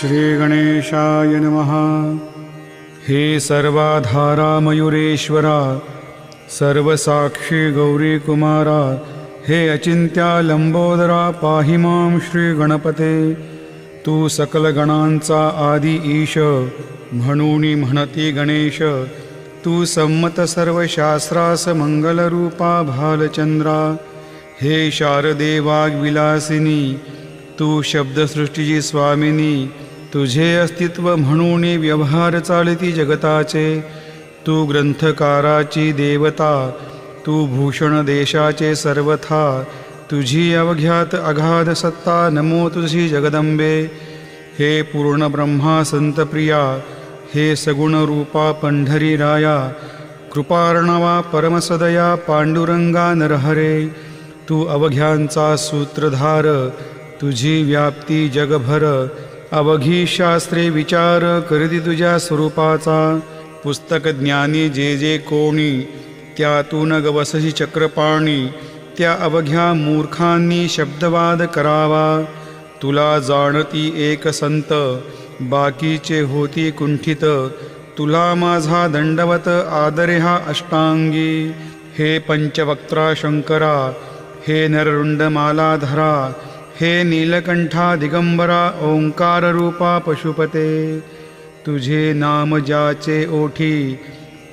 श्रीगणेशाय नमः। हे सर्वाधारा मयुरेश्वरा, सर्वसाक्षी गौरीकुमारा, हे अचिंत्या लंबोदरा, पाहि मां श्रीगणपते। तू सकल गणांचा आदी ईश, म्हणून म्हणती गणेश। तू संमत सर्व शास्त्रास मंगलरूपा भालचंद्रा। हे शारदे वाग्विलासिनी, तू शब्दसृष्टीची स्वामिनी। तुझे अस्तित्व म्हणून व्यवहार चालती जगताचे। तू ग्रंथकाराची देवता, तू भूषण देशाचे सर्वथा। तुझी अवघ्यात अगाध सत्ता, नमो तुझी जगदंबे। हे पूर्ण ब्रह्मा संतप्रिया, हे सगुण रूपा पंढरी राया। कृपार्णवा परमसदया, पांडुरंगा नरहरे। तू अवघ्यांचा सूत्रधार, तुझी व्याप्ती जगभर। अवघी शास्त्रे विचार, करती तुझ्या स्वरूपाचा। पुस्तक ज्ञानी जे जे कोणी, त्यातून गवसशी चक्रपाणी। त्या अवघ्या मूर्खांनी शब्दवाद करावा। तुला जाणती एक संत, बाकीचे होती कुंठित। तुला माझा दंडवत आदरे हा अष्टांगी। हे पंचवक्त्रा शंकरा, हे नररुंड मालाधरा। हे नीलकंठा दिगंबरा, ओंकार रूपा पशुपते। तुझे नाम ज्याचे ओठी,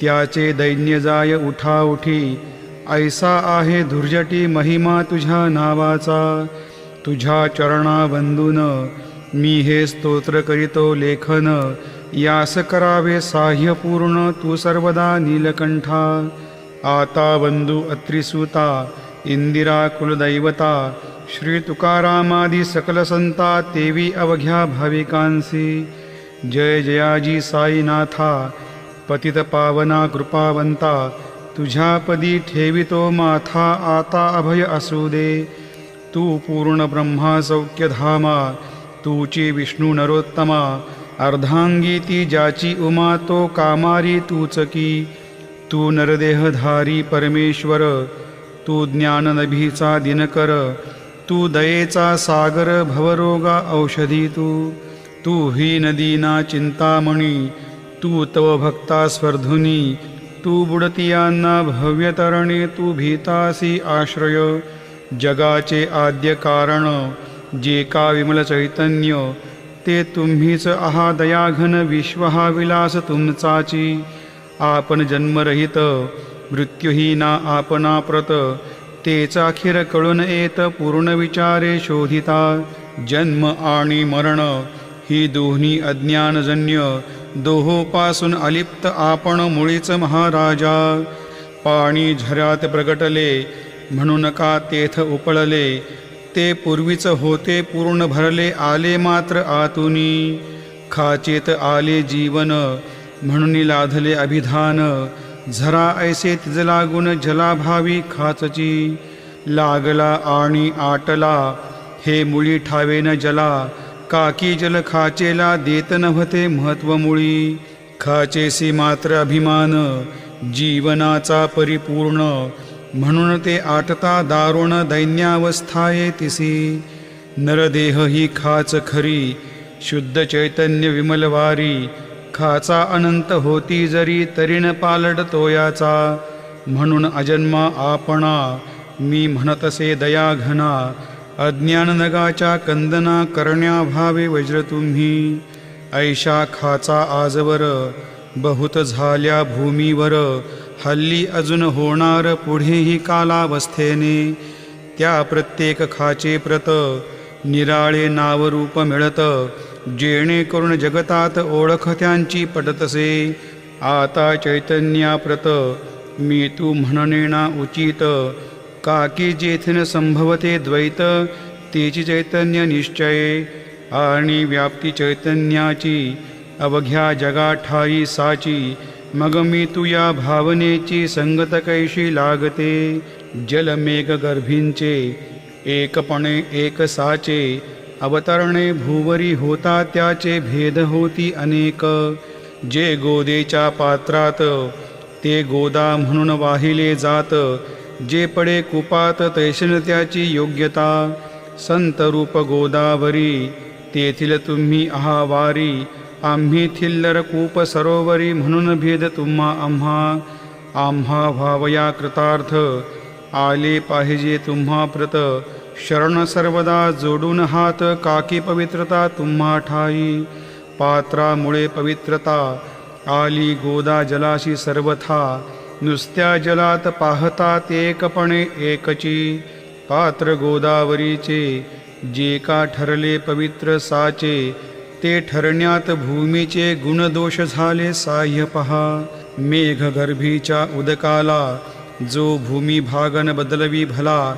त्याचे दैन्य जाय उठा उठी। ऐसा आहे धुर्जटी महिमा तुझ्या नावाचा। तुझ्या चरणा वंदून मी हे स्तोत्र करीतो लेखन। यास करावे साह्य पूर्ण, तू सर्वदा नीलकंठा। आता वंदू अत्रिसूता, इंदिरा कुलदैवता। श्री तुकारामादी सकल संता, तेवी अवघ्या भाविकांसी। जय जयाजी साईनाथा, पतित पावना कृपावंता। तुझ्या पदी ठेवितो माथा, आता अभय असू दे। तू पूर्ण ब्रह्मा सौख्यधामा, तूची विष्णू नरोत्तमा। अर्धांगी ती ज्याची उमा, तो कामारी तूच की। तू नरदेहधारी परमेश्वर, तू ज्ञाननभीचा दिनकर। तू दयेचा सागर, भवरोगा औषधी तू। तू ही नदीना चिंतामणी, तू तव भक्ता स्वर्धुनी। तू बुडतियांना भव्यतरणे, तू भीतासी आश्रय। जगाचे आद्य कारण, जे का विमल चैतन्य। ते तुम्हीच आहा दयाघन, विश्व हा विलास तुमचाची। आपण जन्मरहित, मृत्यूहीना आपणा प्रत। तेच अखेर कळून येत, पूर्ण विचारे शोधिता। जन्म आणि मरण ही दोन्ही अज्ञानजन्य। दोहोपासून अलिप्त आपण मुळीच महाराजा। पाणी झऱ्यात प्रगटले, म्हणून का तेथ उपळले। ते पूर्वीच होते पूर्ण भरले, आले मात्र आतुनी। खाचेत आले जीवन, म्हणून लाधले अभिधान। झरा ऐसे तिज लागून, जलाभावी खाचची। लागला आणि आटला, हे मुळी ठावेन जला। काकी जल खाचेला, देत नव्हते महत्व मुळी। खाचेसी मात्र अभिमान, जीवनाचा परिपूर्ण। म्हणून ते आटता दारुण, दैन्यावस्थाये तिसी। नरदेह ही खाच खरी, शुद्ध चैतन्य विमलवारी। खाचा अनंत होती जरी, तरी न पालटतो याचा। म्हणून अजन्मा आपणा, मी म्हणतसे दयाघना। अज्ञान नगाच्या कंदना, करण्याभावे वज्र तुम्ही। ऐशा खाचा आजवर, बहुत झाल्या भूमीवर। हल्ली अजून होणार, पुढेही कालावस्थेने। त्या प्रत्येक खाचे प्रत, निराळे नावरूप मिळत। जेणेकरून जगतात ओळख त्यांची पटतसे। आता चैतन्याप्रत, मी तू म्हणणेना उचित। काकी जेथेन संभवते द्वैत, तेची चैतन्य निश्चये। आणि व्याप्ती चैतन्याची, अवघ्या जगा ठाई साची। मग मी तुया भावनेची, संगत कैशी लागते। जलमेघ गर्भींचे, एकपणे एक साचे। अवतरणे भूवरी होता, त्याचे भेद होती अनेक। जे गोदेच्या पात्रात, ते गोदा म्हणून वाहिले जात। जे पडे कुपात, तैशन त्याची योग्यता। संत रूप गोदावरी, तेथील तुम्ही आहावारी, आम्ही थिल्लर कूप सरोवरी, म्हणून भेद तुम्हा आम्हा व्हावया कृतार्थ, आले पाहिजे तुम्हा प्रत, शरण सर्वदा जोडून हात, काकी पवित्रता तुम्हा ठाई, पात्रामुळे पवित्रता आली गोदा जलाशी सर्वथा, नुसत्या जलात पाहतात एकपणे एकची, पात्र गोदावरीचे जे का ठरले पवित्र साचे, ते ठरण्यात भूमीचे गुणदोष झाले साह्य पहा, मेघगर्भीच्या उदकाला जो भूमी भागन बदलवी भला,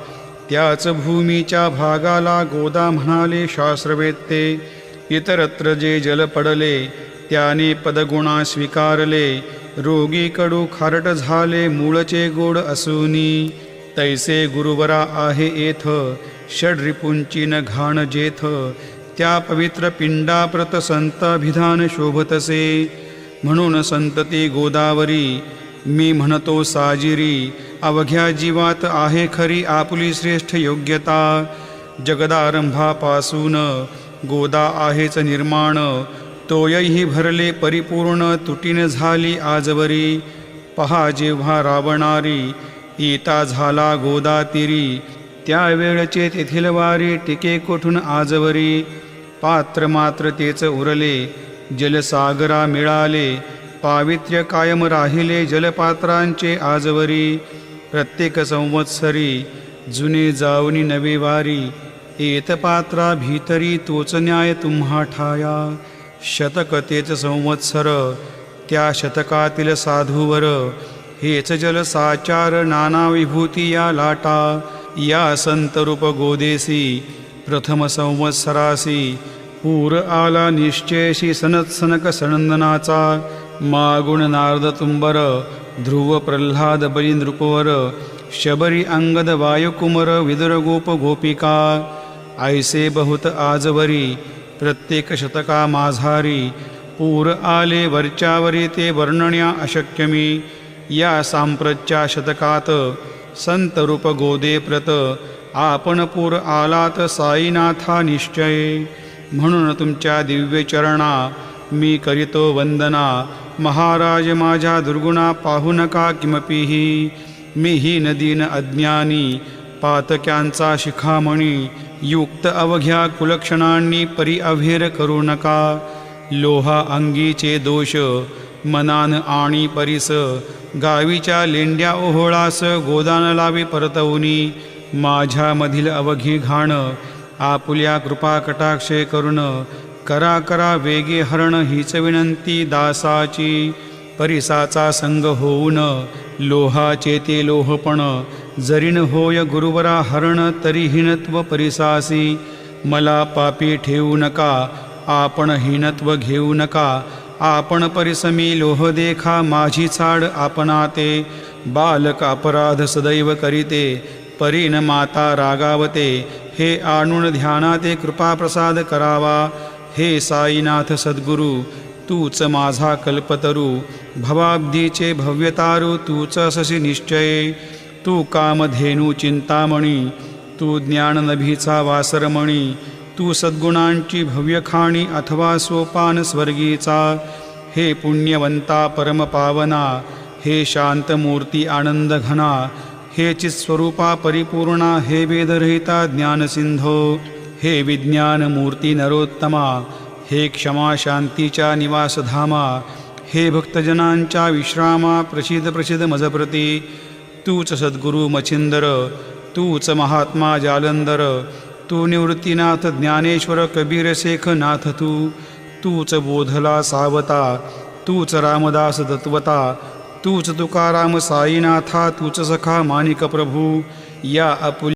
त्याच भूमीच्या भागाला गोदा म्हणाले शास्त्रवेत्ते, इतरत्र जे जल पडले त्याने पदगुणा स्वीकारले, रोगी कडू खारट झाले मूळचे गोड असूनी, तैसे गुरुवरा आहे येथ षड्रिपुंची न घाण जेथ, त्या पवित्र पिंडाप्रत संताभिधान शोभतसे, म्हणून संतती गोदावरी मी म्हणतो साजिरी, अवघ्या जीवात आहे खरी आपुली श्रेष्ठ योग्यता, जगदारंभापासून गोदा आहेच निर्माण, तोयही भरले परिपूर्ण तुटीन झाली आजवरी, पहा जेव्हा रावणारी येता झाला गोदा तीरी, त्यावेळचे तेथील वारी टिके कोठून आजवरी, पात्र मात्र तेच उरले जलसागरा मिळाले, पावित्र्य कायम राहिले जलपात्रांचे आजवरी, प्रत्येक संवत्सरी जुने जावनी नवे वारी, येत पात्रा भीतरी तोच न्याय तुम्हा ठाया, शतक तेच संवत्सर त्या शतकातील साधूवर, हेच जल साचार नाना विभूती या लाटा, या संतरूप गोदेसी प्रथम संवत्सरासी, पूर आला निश्चयशी सनक सनंदनाचा, मागुण नारद तुंबर ध्रुव प्रल्हाद बली नृपवर, शबरी अंगद वायुकुमर विदुर गोप गोपिका, ऐसे बहुत आजवरी प्रत्येक शतका माझारी, पूर आले वरच्यावरी ते वर्णण्या अशक्यमी, या सांप्रतच्या शतकात संतरूप गोदे प्रत, आपण पूर आलात साईनाथा निश्चय, म्हणून तुमच्या दिव्य चरणा मी करीतो वंदना, महाराज माझ्या दुर्गुणा पाहू नका किमपीही, मीही नदीन अज्ञानी पातक्यांचा शिखामणी, युक्त अवघ्या कुलक्षणांनी परी अभेर करू नका, लोहा अंगीचे दोष मनान आणि परीस, गावीच्या लेंड्या ओहोळास गोदान लावी परतवनी, माझ्यामधील अवघी घाण आपुल्या कृपा कटाक्षे करुण, करा वेगे हरण हीच विनंती दासाची, परिसाचा संग होऊन लोहाचे ते लोहपण, जरीन होय गुरुवरा हरण तरी हीनत्व परिसासी, मला पापी ठेवू नका आपण हीनत्व घेऊ नका, आपण परिसमी लोह देखा माझी चाड आपणाते, बालक अपराध सदैव करीते परीन माता रागावते, हे आणून ध्यानाते कृपा प्रसाद करावा, हे साईनाथ सद्गुरु तूच माझा कल्पतरू, भवाब्धीचे भव्यतारू तूच अससी निश्चये, तू कामधेनू चिंतामणी, तू ज्ञाननभीचा वासरमणी, तू सद्गुणांची भव्यखाणी अथवा सोपान स्वर्गीचा, हे पुण्यवंता परमपावना, हे शांतमूर्ती आनंद घना, हे चित्स्वरूपा परिपूर्णा, हे वेदरहिता ज्ञानसिंधो, हे विज्ञानमूर्ती नरोत्तमा, हे क्षमा शांतीच्या निवासधामा, हे भक्तजनांच्या विश्रामा प्रसिद्ध मजप्रती, तूच सद्गुरु मच्छिंदर, तूच महात्मा जालंधर, तू निवृत्तीनाथ ज्ञानेश्वर कबीर शेख नाथ, तूच बोधला सावता, तूच रामदास दत्वता, तूच तुकाराम साईनाथा, तूच सखा माणिक प्रभू, या अपुल